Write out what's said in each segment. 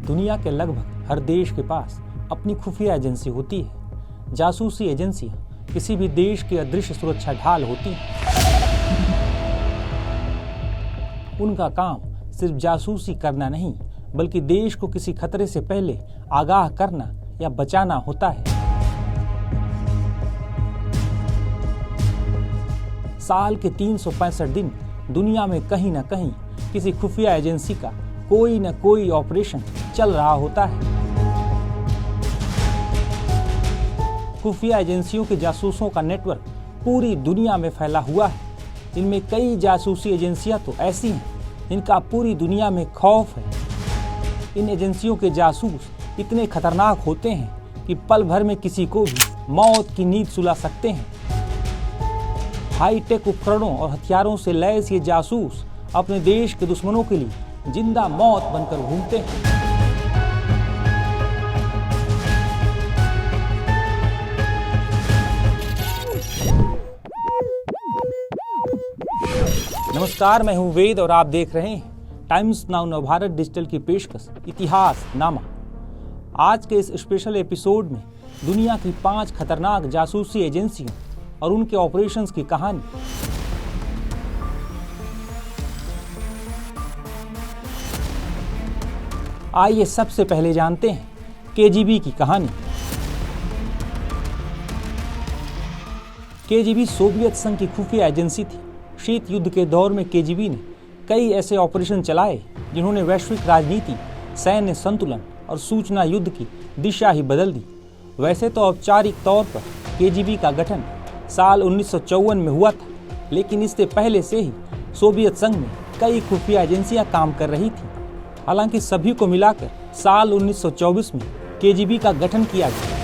दुनिया के लगभग हर देश के पास अपनी खुफिया एजेंसी होती है। जासूसी एजेंसियां किसी भी देश की अदृश्य सुरक्षा ढाल होती हैं। उनका काम सिर्फ जासूसी करना नहीं, बल्कि देश को किसी खतरे से पहले आगाह करना या बचाना होता है। साल के 365 दिन दुनिया में कहीं न कहीं किसी खुफिया एजेंसी का कोई न कोई ऑपरेशन चल रहा होता है। खुफिया एजेंसियों के जासूसों का नेटवर्क पूरी दुनिया में फैला हुआ है। इनमें कई जासूसी एजेंसियां तो ऐसी हैं जिनका पूरी दुनिया में खौफ है। इन एजेंसियों के जासूस इतने खतरनाक होते हैं कि पल भर में किसी को भी मौत की नींद सुला सकते हैं। हाईटेक उपकरणों और हथियारों से लैस ये जासूस अपने देश के दुश्मनों के लिए जिंदा मौत बनकर घूमते हैं। नमस्कार, मैं हूं वेद और आप देख रहे हैं टाइम्स नाउ नवभारत डिजिटल की पेशकश इतिहास नामा। आज के इस स्पेशल एपिसोड में दुनिया की 5 खतरनाक जासूसी एजेंसियों और उनके ऑपरेशंस की कहानी। आइए सबसे पहले जानते हैं केजीबी की कहानी। केजीबी सोवियत संघ की खुफिया एजेंसी थी। शीत युद्ध के दौर में केजीबी ने कई ऐसे ऑपरेशन चलाए जिन्होंने वैश्विक राजनीति, सैन्य संतुलन और सूचना युद्ध की दिशा ही बदल दी। वैसे तो औपचारिक तौर पर केजीबी का गठन साल 1954 में हुआ था, लेकिन इससे पहले से ही सोवियत संघ में कई खुफिया एजेंसियां काम कर रही थीं। हालांकि सभी को मिलाकर साल 1924 में केजीबी का गठन किया गया।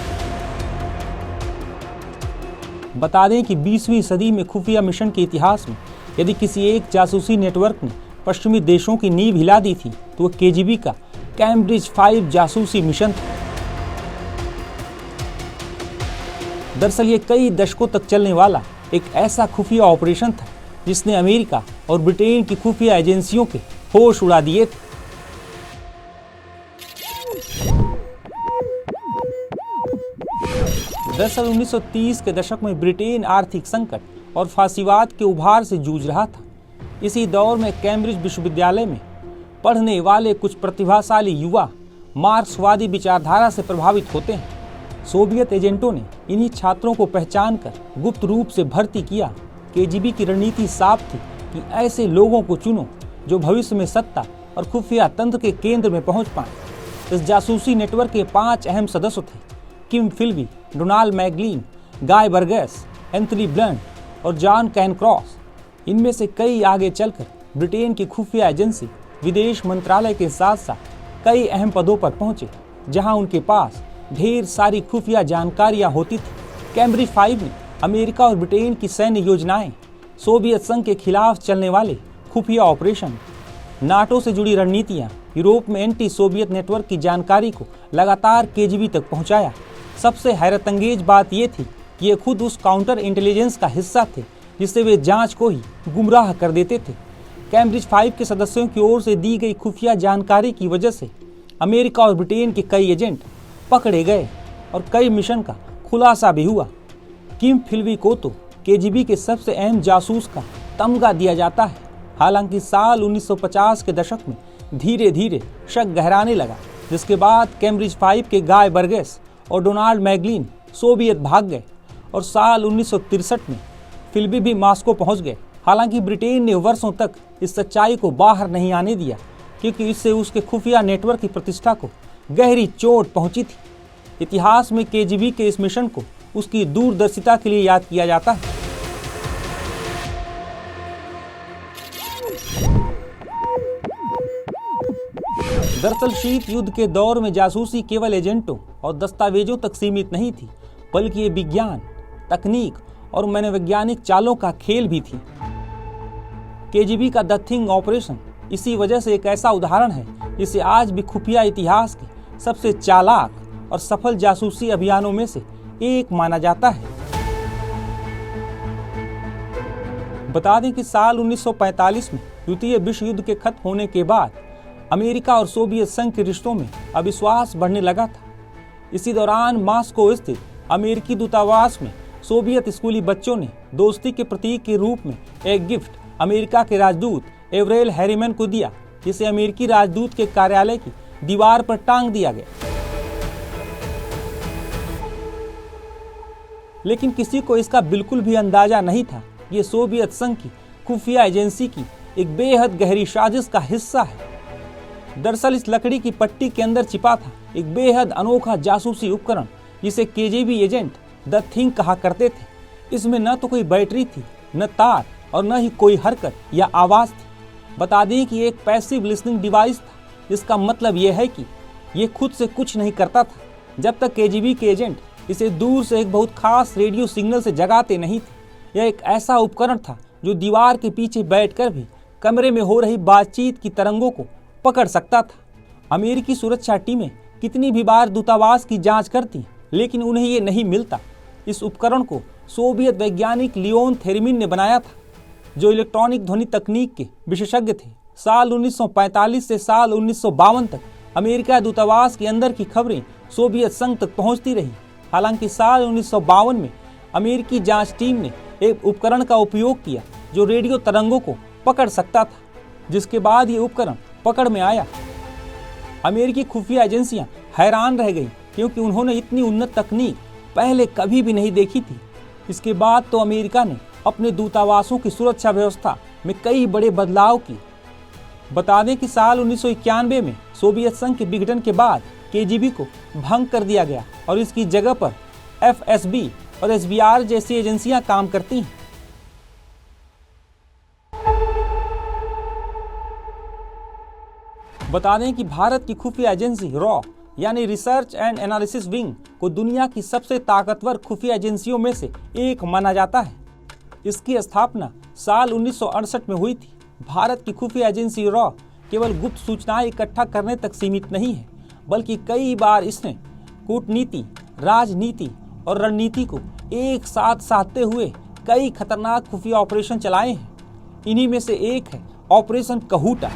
बता दें कि 20वीं सदी में खुफिया मिशन के इतिहास में यदि किसी एक जासूसी नेटवर्क ने पश्चिमी देशों की नींव हिला दी थी तो वह केजीबी का कैम्ब्रिज 5 जासूसी मिशन था। दरअसल ये कई दशकों तक चलने वाला एक ऐसा खुफिया ऑपरेशन था जिसने अमेरिका और ब्रिटेन की खुफिया एजेंसियों के होश उड़ा दिए थे। दरअसल 1930 के दशक में ब्रिटेन आर्थिक संकट और फासीवाद के उभार से जूझ रहा था। इसी दौर में कैम्ब्रिज विश्वविद्यालय में पढ़ने वाले कुछ प्रतिभाशाली युवा मार्क्सवादी विचारधारा से प्रभावित होते हैं। सोवियत एजेंटों ने इन्हीं छात्रों को पहचानकर गुप्त रूप से भर्ती किया। केजीबी की रणनीति साफ थी कि ऐसे लोगों को चुनो जो भविष्य में सत्ता और खुफिया तंत्र के केंद्र में पहुंच पाए। इस जासूसी नेटवर्क के 5 अहम सदस्य थे: किम फिल्बी, डोनाल्ड मैगलिन, गाय बर्गेस, एंथनी ब्लंट और जॉन कैनक्रॉस। इनमें से कई आगे चलकर ब्रिटेन की खुफिया एजेंसी विदेश मंत्रालय के साथ साथ कई अहम पदों पर पहुंचे, जहां उनके पास ढेर सारी खुफिया जानकारियां होती थी। कैम्ब्रिज 5 ने अमेरिका और ब्रिटेन की सैन्य योजनाएं, सोवियत संघ के खिलाफ चलने वाले खुफिया ऑपरेशन, नाटो से जुड़ी रणनीतियां, यूरोप में एंटी सोवियत नेटवर्क की जानकारी को लगातार केजीबी तक पहुंचाया। सबसे हैरतअंगेज बात यह थी कि ये खुद उस काउंटर इंटेलिजेंस का हिस्सा थे जिससे वे जांच को ही गुमराह कर देते थे। कैम्ब्रिज 5 के सदस्यों की ओर से दी गई खुफिया जानकारी की वजह से अमेरिका और ब्रिटेन के कई एजेंट पकड़े गए और कई मिशन का खुलासा भी हुआ। किम फिल्बी को तो केजीबी के सबसे अहम जासूस का तमगा दिया जाता है। हालांकि साल 1950 के दशक में धीरे धीरे शक गहराने लगा, जिसके बाद कैम्ब्रिज 5 के गाय बर्गेस और डोनाल्ड मैगलिन सोवियत भाग गए और साल 1963 में फिल्बी भी मॉस्को पहुंच गए। हालांकि ब्रिटेन ने वर्षों तक इस सच्चाई को बाहर नहीं आने दिया, क्योंकि इससे उसके खुफिया नेटवर्क की प्रतिष्ठा को गहरी चोट पहुंची थी। इतिहास में केजीबी के इस मिशन को उसकी दूरदर्शिता के लिए याद किया जाता है। दरअसल शीत युद्ध के दौर में जासूसी केवल एजेंटों और दस्तावेजों तक सीमित नहीं थी, बल्कि ये विज्ञान, तकनीक और मनोवैज्ञानिक चालों का खेल भी थी। केजीबी का द थिंग ऑपरेशन इसी वजह से एक ऐसा उदाहरण है जिसे आज भी खुफिया इतिहास के सबसे चालाक और सफल जासूसी अभियानों में से एक माना जाता है। बता दें कि साल 1945 में द्वितीय विश्व युद्ध के खत्म होने के बाद अमेरिका और सोवियत संघ के रिश्तों में अविश्वास बढ़ने लगा था। इसी दौरान मॉस्को स्थित अमेरिकी दूतावास में सोवियत स्कूली बच्चों ने दोस्ती के प्रतीक के रूप में एक गिफ्ट अमेरिका के राजदूत एवरेल हैरीमैन को दिया, जिसे अमेरिकी राजदूत के कार्यालय की दीवार पर टांग दिया गया। लेकिन किसी को इसका बिल्कुल भी अंदाजा नहीं था ये सोवियत संघ की खुफिया एजेंसी की एक बेहद गहरी साजिश का हिस्सा है। दरअसल इस लकड़ी की पट्टी के अंदर छिपा था एक बेहद अनोखा जासूसी उपकरण, जिसे केजीबी एजेंट द थिंग कहा करते थे। इसमें न तो कोई बैटरी थी, न तार, और न ही कोई हरकत या आवाज थी। बता दें कि एक पैसिव लिसनिंग डिवाइस था, जिसका मतलब यह है कि ये खुद से कुछ नहीं करता था जब तक केजीबी के एजेंट इसे दूर से एक बहुत खास रेडियो सिग्नल से जगाते नहीं थे। यह एक ऐसा उपकरण था जो दीवार के पीछे बैठकर भी कमरे में हो रही बातचीत की तरंगों को पकड़ सकता था। अमेरिकी सुरक्षा टीमें कितनी भी बार दूतावास की जांच करती, लेकिन उन्हें ये नहीं मिलता। इस उपकरण को सोवियत वैज्ञानिक लियोन थेरेमिन ने बनाया था, जो इलेक्ट्रॉनिक ध्वनि तकनीक के विशेषज्ञ थे। साल 1945 से साल 1952 तक अमेरिका दूतावास के अंदर की खबरें सोवियत संघ तक पहुंचती रही। हालांकि साल 1952 में अमेरिकी जांच टीम ने एक उपकरण का उपयोग किया जो रेडियो तरंगों को पकड़ सकता था, जिसके बाद ये उपकरण पकड़ में आया। अमेरिकी खुफिया एजेंसियां हैरान रह गईं, क्योंकि उन्होंने इतनी उन्नत तकनीक पहले कभी भी नहीं देखी थी। इसके बाद तो अमेरिका ने अपने दूतावासों की सुरक्षा व्यवस्था में कई बड़े बदलाव किए। बता दें कि साल 1991 में सोवियत संघ के विघटन के बाद केजीबी को भंग कर दिया गया और इसकी जगह पर एफएसबी और एसबीआर जैसी एजेंसियां काम करती हैं। बता दें कि भारत की खुफिया एजेंसी रॉ यानी रिसर्च एंड एनालिसिस विंग को दुनिया की सबसे ताकतवर खुफिया एजेंसियों में से एक माना जाता है। इसकी स्थापना साल 1968 में हुई थी। भारत की खुफिया एजेंसी रॉ केवल गुप्त सूचनाएं इकट्ठा करने तक सीमित नहीं है, बल्कि कई बार इसने कूटनीति, राजनीति और रणनीति को एक साथ साधते हुए कई खतरनाक खुफिया ऑपरेशन चलाए हैं। इन्हीं में से एक है ऑपरेशन कहूटा।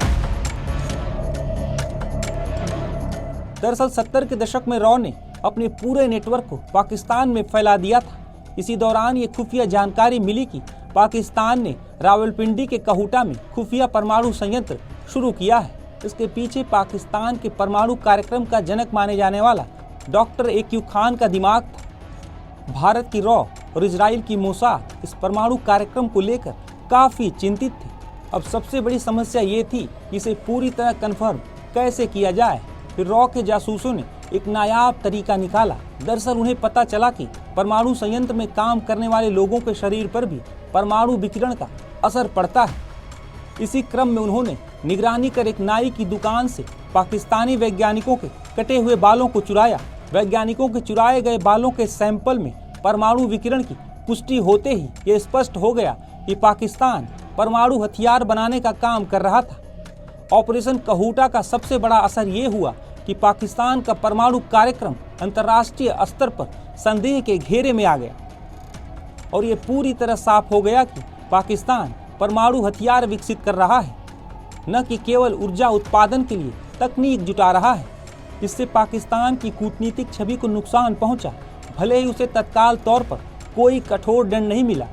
दरअसल 70 के दशक में रॉ ने अपने पूरे नेटवर्क को पाकिस्तान में फैला दिया था। इसी दौरान ये खुफिया जानकारी मिली कि पाकिस्तान ने रावलपिंडी के कहूटा में खुफिया परमाणु संयंत्र शुरू किया है। इसके पीछे पाकिस्तान के परमाणु कार्यक्रम का जनक माने जाने वाला डॉक्टर AQ खान का दिमाग था। भारत की रॉ और इजराइल की मोसाद इस परमाणु कार्यक्रम को लेकर काफी चिंतित थे। अब सबसे बड़ी समस्या ये थी कि इसे पूरी तरह कन्फर्म कैसे किया जाए। फिर रॉ के जासूसों ने एक नायाब तरीका निकाला। दरअसल उन्हें पता चला कि परमाणु संयंत्र में काम करने वाले लोगों के शरीर पर भी परमाणु विकिरण का असर पड़ता है। इसी क्रम में उन्होंने निगरानी कर एक नाई की दुकान से पाकिस्तानी वैज्ञानिकों के कटे हुए बालों को चुराया। वैज्ञानिकों के चुराए गए बालों के सैंपल में परमाणु विकिरण की पुष्टि होते ही ये स्पष्ट हो गया कि पाकिस्तान परमाणु हथियार बनाने का काम कर रहा था। ऑपरेशन कहूटा का सबसे बड़ा असर ये हुआ कि पाकिस्तान का परमाणु कार्यक्रम अंतर्राष्ट्रीय स्तर पर संदेह के घेरे में आ गया और ये पूरी तरह साफ हो गया कि पाकिस्तान परमाणु हथियार विकसित कर रहा है, न कि केवल ऊर्जा उत्पादन के लिए तकनीक जुटा रहा है। इससे पाकिस्तान की कूटनीतिक छवि को नुकसान पहुंचा, भले ही उसे तत्काल तौर पर कोई कठोर दंड नहीं मिला।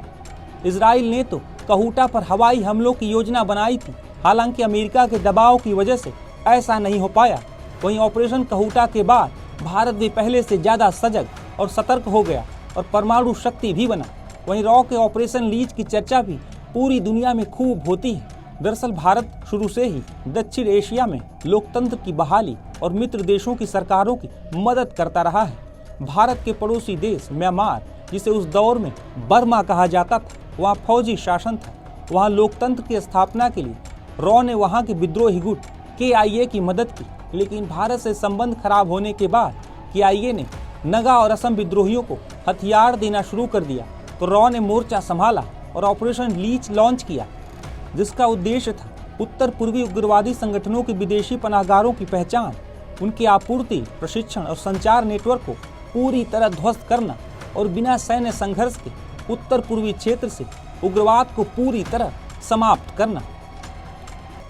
इजराइल ने तो कहूटा पर हवाई हमलों की योजना बनाई थी, हालांकि अमेरिका के दबाव की वजह से ऐसा नहीं हो पाया। वहीं ऑपरेशन कहूटा के बाद भारत भी पहले से ज्यादा सजग और सतर्क हो गया और परमाणु शक्ति भी बना। वहीं रॉ के ऑपरेशन लीच की चर्चा भी पूरी दुनिया में खूब होती है। दरअसल भारत शुरू से ही दक्षिण एशिया में लोकतंत्र की बहाली और मित्र देशों की सरकारों की मदद करता रहा है। भारत के पड़ोसी देश म्यांमार, जिसे उस दौर में बर्मा कहा जाता था, वहाँ फौजी शासन था। वहाँ लोकतंत्र की स्थापना के लिए रॉ ने वहाँ के विद्रोही गुट KIA की मदद की, लेकिन भारत से संबंध खराब होने के बाद KIA ने नगा और असम विद्रोहियों को हथियार देना शुरू कर दिया, तो रॉ ने मोर्चा संभाला और ऑपरेशन लीच लॉन्च किया, जिसका उद्देश्य था उत्तर पूर्वी उग्रवादी संगठनों के विदेशी पनाहगारों की पहचान, उनकी आपूर्ति, प्रशिक्षण और संचार नेटवर्क को पूरी तरह ध्वस्त करना और बिना सैन्य संघर्ष के उत्तर पूर्वी क्षेत्र से उग्रवाद को पूरी तरह समाप्त करना।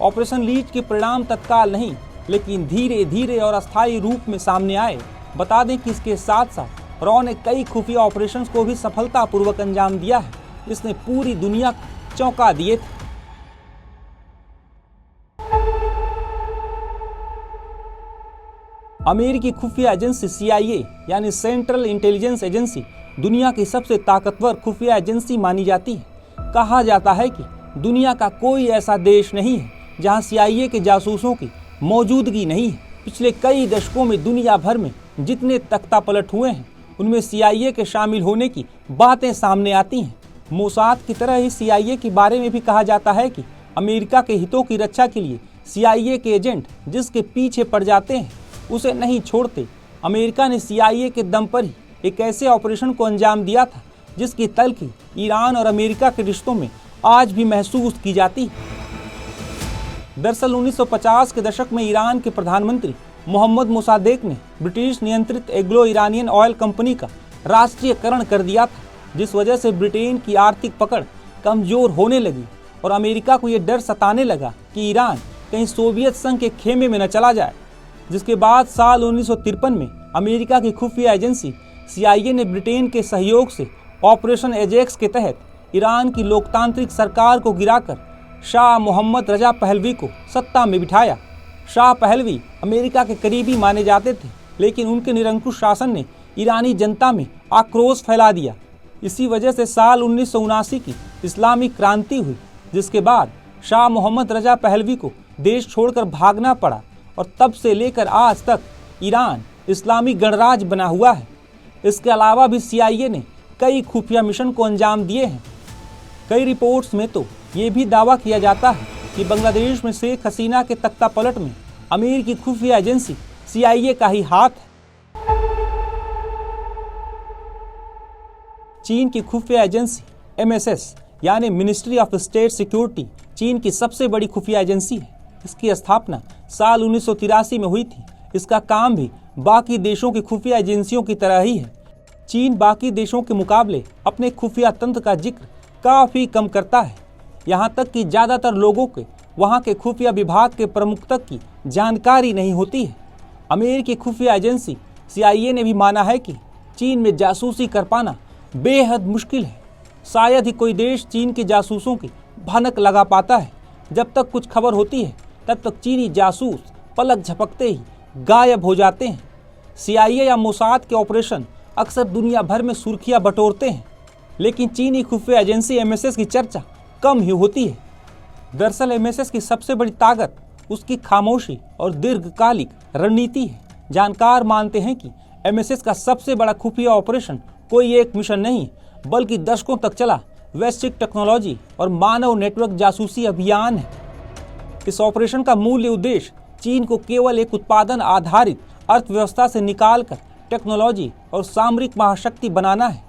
ऑपरेशन लीच के परिणाम तत्काल नहीं लेकिन धीरे धीरे और अस्थायी रूप में सामने आए। बता दें कि इसके साथ साथ रॉ ने कई खुफिया ऑपरेशंस को भी सफलतापूर्वक अंजाम दिया है। इसने पूरी दुनिया को चौंका दिए थे। अमेरिकी खुफिया एजेंसी CIA यानी सेंट्रल इंटेलिजेंस एजेंसी दुनिया की सबसे ताकतवर खुफिया एजेंसी मानी जाती है। कहा जाता है कि दुनिया का कोई ऐसा देश नहीं है जहां CIA के जासूसों की मौजूदगी नहीं है। पिछले कई दशकों में दुनिया भर में जितने तख्तापलट हुए हैं उनमें CIA के शामिल होने की बातें सामने आती हैं। मोसाद की तरह ही CIA के बारे में भी कहा जाता है कि अमेरिका के हितों की रक्षा के लिए CIA के एजेंट जिसके पीछे पड़ जाते हैं उसे नहीं छोड़ते। अमेरिका ने CIA के दम पर ही एक ऐसे ऑपरेशन को अंजाम दिया था जिसकी तल्खी ईरान और अमेरिका के रिश्तों में आज भी महसूस की जाती है। दरअसल 1950 के दशक में ईरान के प्रधानमंत्री मोहम्मद मोसादेक ने ब्रिटिश नियंत्रित एग्लो ईरानियन ऑयल कंपनी का राष्ट्रीयकरण कर दिया था, जिस वजह से ब्रिटेन की आर्थिक पकड़ कमजोर होने लगी और अमेरिका को यह डर सताने लगा कि ईरान कहीं सोवियत संघ के खेमे में न चला जाए। जिसके बाद साल 1953 में अमेरिका की खुफिया एजेंसी CIA ने ब्रिटेन के सहयोग से ऑपरेशन एजेक्स के तहत ईरान की लोकतांत्रिक सरकार को गिराकर शाह मोहम्मद रजा पहलवी को सत्ता में बिठाया। शाह पहलवी अमेरिका के करीबी माने जाते थे, लेकिन उनके निरंकुश शासन ने ईरानी जनता में आक्रोश फैला दिया। इसी वजह से साल 1979 की इस्लामिक क्रांति हुई, जिसके बाद शाह मोहम्मद रजा पहलवी को देश छोड़कर भागना पड़ा और तब से लेकर आज तक ईरान इस्लामिक गणराज्य बना हुआ है। इसके अलावा भी CIA ने कई खुफिया मिशन को अंजाम दिए हैं। कई रिपोर्ट्स में तो ये भी दावा किया जाता है कि बांग्लादेश में शेख हसीना के तख्तापलट में अमेरिकी खुफिया एजेंसी CIA का ही हाथ है। चीन की खुफिया एजेंसी MSS यानी मिनिस्ट्री ऑफ स्टेट सिक्योरिटी चीन की सबसे बड़ी खुफिया एजेंसी है। इसकी स्थापना साल 1983 में हुई थी। इसका काम भी बाकी देशों की खुफिया एजेंसियों की तरह ही है। चीन बाकी देशों के मुकाबले अपने खुफिया तंत्र का जिक्र काफ़ी कम करता है। यहाँ तक कि ज़्यादातर लोगों के वहाँ के खुफिया विभाग के प्रमुख तक की जानकारी नहीं होती है। अमेरिकी खुफिया एजेंसी CIA ने भी माना है कि चीन में जासूसी कर पाना बेहद मुश्किल है। शायद ही कोई देश चीन के जासूसों की भनक लगा पाता है। जब तक कुछ खबर होती है तब तक चीनी जासूस पलक झपकते ही गायब हो जाते हैं। CIA या मोसाद के ऑपरेशन अक्सर दुनिया भर में सुर्खियां बटोरते हैं, लेकिन चीनी खुफिया एजेंसी MSS की चर्चा कम ही होती है। दरअसल MSS की सबसे बड़ी ताकत उसकी खामोशी और दीर्घकालिक रणनीति है। जानकार मानते हैं कि MSS का सबसे बड़ा खुफिया ऑपरेशन कोई एक मिशन नहीं, बल्कि दशकों तक चला वैश्विक टेक्नोलॉजी और मानव नेटवर्क जासूसी अभियान है। इस ऑपरेशन का मूल उद्देश्य चीन को केवल एक उत्पादन आधारित अर्थव्यवस्था से निकालकर टेक्नोलॉजी और सामरिक महाशक्ति बनाना है।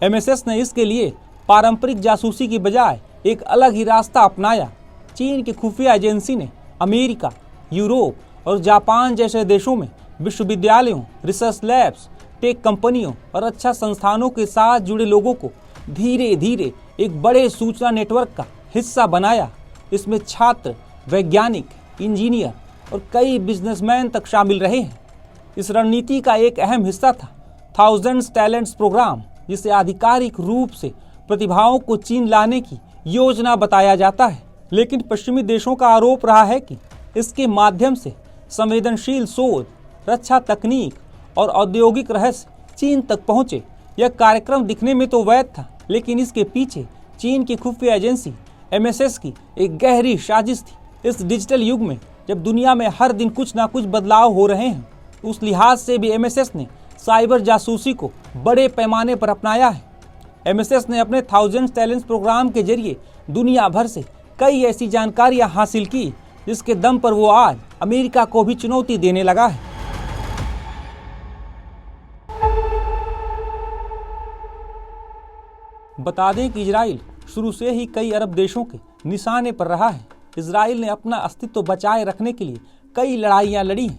MSS ने इसके लिए पारंपरिक जासूसी की बजाय एक अलग ही रास्ता अपनाया। चीन की खुफिया एजेंसी ने अमेरिका, यूरोप और जापान जैसे देशों में विश्वविद्यालयों, रिसर्च लैब्स, टेक कंपनियों और अच्छा संस्थानों के साथ जुड़े लोगों को धीरे धीरे एक बड़े सूचना नेटवर्क का हिस्सा बनाया। इसमें छात्र, वैज्ञानिक, इंजीनियर और कई बिजनेसमैन तक शामिल रहे हैं। इस रणनीति का एक अहम हिस्सा था थाउजेंड्स टैलेंट्स प्रोग्राम, जिसे आधिकारिक रूप से प्रतिभाओं को चीन लाने की योजना बताया जाता है। लेकिन पश्चिमी देशों का आरोप रहा है कि इसके माध्यम से संवेदनशील शोध, रक्षा तकनीक और औद्योगिक रहस्य चीन तक पहुंचे। यह कार्यक्रम दिखने में तो वैध था, लेकिन इसके पीछे चीन की खुफिया एजेंसी MSS की एक गहरी साजिश थी। इस डिजिटल युग में जब दुनिया में हर दिन कुछ ना कुछ बदलाव हो रहे हैं, उस लिहाज से भी MSS ने साइबर जासूसी को बड़े पैमाने पर अपनाया है। MSS ने अपने थाउजेंड्स टैलेंट्स प्रोग्राम के जरिए दुनिया भर से कई ऐसी जानकारियां हासिल की, जिसके दम पर वो आज अमेरिका को भी चुनौती देने लगा है। बता दें कि इजराइल शुरू से ही कई अरब देशों के निशाने पर रहा है। इजराइल ने अपना अस्तित्व बचाए रखने के लिए कई लड़ाइयाँ लड़ी हैं।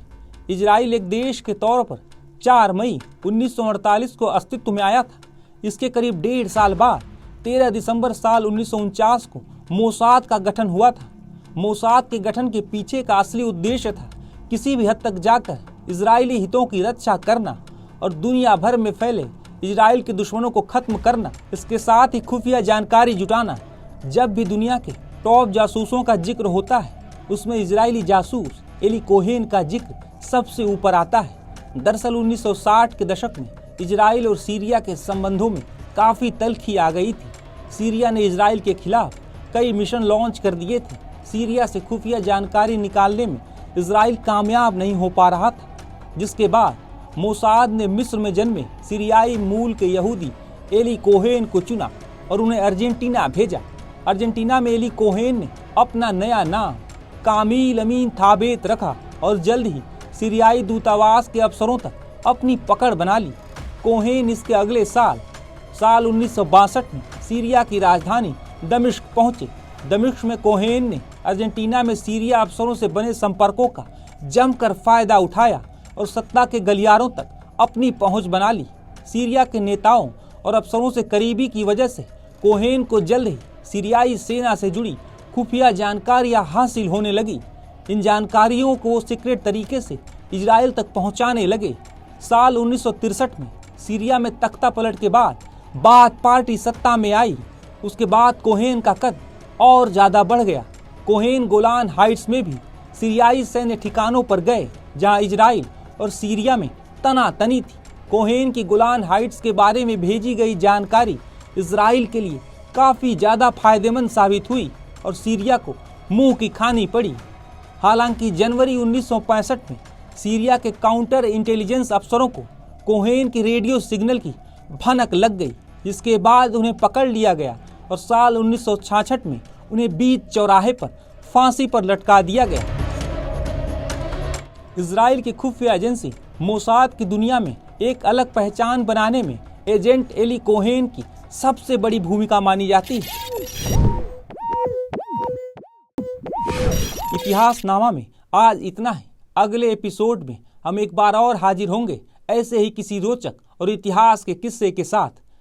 इजराइल एक देश के तौर पर 4 मई 1948 को अस्तित्व में आया था। इसके करीब 1.5 साल बाद 13 दिसंबर साल 1949 को मोसाद का गठन हुआ था। मोसाद के गठन के पीछे का असली उद्देश्य था किसी भी हद तक जाकर इजरायली हितों की रक्षा करना और दुनिया भर में फैले इजराइल के दुश्मनों को खत्म करना, इसके साथ ही खुफिया जानकारी जुटाना। जब भी दुनिया के टॉप जासूसों का जिक्र होता है उसमें इजरायली जासूस एली कोहेन का जिक्र सबसे ऊपर आता है। दरअसल 1960 के दशक में इजराइल और सीरिया के संबंधों में काफ़ी तल्खी आ गई थी। सीरिया ने इजराइल के खिलाफ कई मिशन लॉन्च कर दिए थे। सीरिया से खुफिया जानकारी निकालने में इजराइल कामयाब नहीं हो पा रहा था, जिसके बाद मोसाद ने मिस्र में जन्मे सीरियाई मूल के यहूदी एली कोहेन को चुना और उन्हें अर्जेंटीना भेजा। अर्जेंटीना में एली कोहेन ने अपना नया नाम कामिल अमीन थाबेत रखा और जल्द ही सीरियाई दूतावास के अफसरों तक अपनी पकड़ बना ली। कोहेन इसके अगले साल 1962 में सीरिया की राजधानी दमिश्क पहुंचे। दमिश्क में कोहेन ने अर्जेंटीना में सीरिया अफसरों से बने संपर्कों का जमकर फायदा उठाया और सत्ता के गलियारों तक अपनी पहुंच बना ली। सीरिया के नेताओं और अफसरों से करीबी की वजह से कोहेन को जल्द ही सीरियाई सेना से जुड़ी खुफिया जानकारियां हासिल होने लगी। इन जानकारियों को वो सीक्रेट तरीके से इजराइल तक पहुंचाने लगे। साल 1963 में सीरिया में तख्ता पलट के बाद बाथ पार्टी सत्ता में आई। उसके बाद कोहेन का कद और ज़्यादा बढ़ गया। कोहेन गोलान हाइट्स में भी सीरियाई सैन्य ठिकानों पर गए जहां इजराइल और सीरिया में तनातनी थी। कोहेन की गोलान हाइट्स के बारे में भेजी गई जानकारी इजराइल के लिए काफ़ी ज़्यादा फायदेमंद साबित हुई और सीरिया को मुंह की खानी पड़ी। हालांकि जनवरी 1965 में सीरिया के काउंटर इंटेलिजेंस अफसरों को कोहेन की रेडियो सिग्नल की भनक लग गई, जिसके बाद उन्हें पकड़ लिया गया और साल 1966 में उन्हें बीच चौराहे पर फांसी पर लटका दिया गया। इजराइल की खुफिया एजेंसी मोसाद की दुनिया में एक अलग पहचान बनाने में एजेंट एली कोहेन की सबसे बड़ी भूमिका मानी जाती है। इतिहासनामा में आज इतना है। अगले एपिसोड में हम एक बार और हाजिर होंगे ऐसे ही किसी रोचक और इतिहास के किस्से के साथ।